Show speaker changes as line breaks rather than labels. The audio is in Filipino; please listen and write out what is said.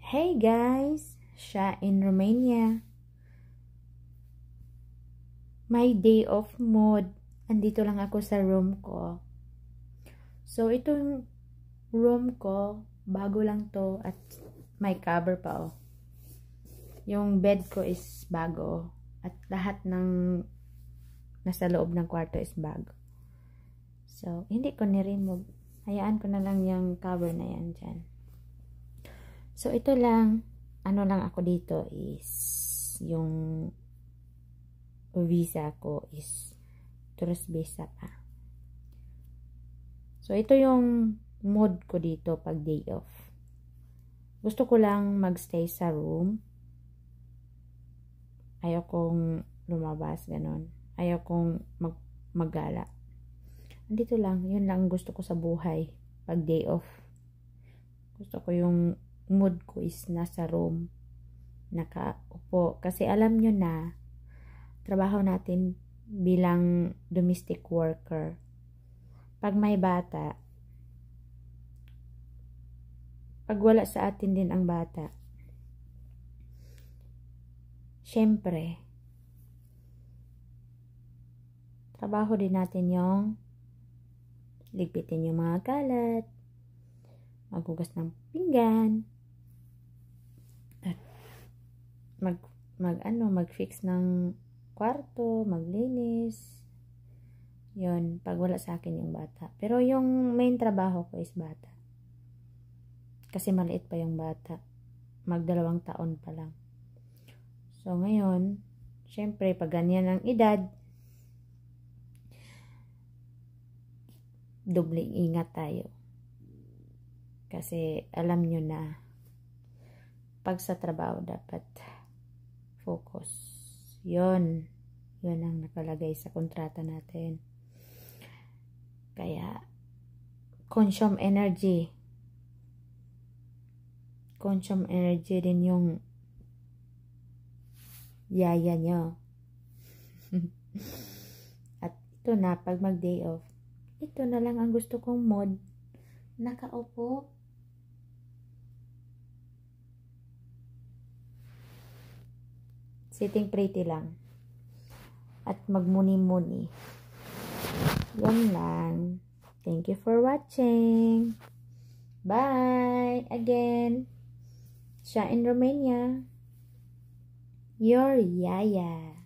Hey guys, Sha in Romania. My day off mode. Andito lang ako sa room ko. So itong room ko, bago lang to at may cover pa oh. Yung bed ko is bago at lahat ng nasa loob ng kwarto is bago. So hindi ko ni-remove. Hayaan ko na lang yung cover na yan dyan. So, ito lang, ano lang ako dito is, yung visa ko is tourist visa pa. So, ito yung mode ko dito pag day off. Gusto ko lang magstay sa room. Ayaw kong lumabas, ganon. Ayaw kong maggala. Andito lang, yun lang gusto ko sa buhay pag day off. Gusto ko yung mood ko is nasa room, nakaupo. Kasi alam nyo na, trabaho natin bilang domestic worker. Pag may bata, pag wala sa atin din ang bata, syempre, trabaho din natin yung ligpitin yung mga kalat, maghugas ng pinggan, mag-fix ng kwarto, maglinis. Yun, pag wala sa akin yung bata. Pero yung main trabaho ko is bata. Kasi maliit pa yung bata. Mag-2 taon pa lang. So, ngayon, syempre, pag ganyan ang edad, dobling ingat tayo. Kasi, alam nyo na, pag sa trabaho dapat focus. Yun ang nakalagay sa kontrata natin. Kaya, consume energy. Consume energy din yung yaya nyo. At ito na, pag mag-day off, ito na lang ang gusto kong mode. Nakaupo. Sitting pretty lang. At magmuni-muni. Yan lang. Thank you for watching. Bye! Again. Sha in Romania. Your Yaya.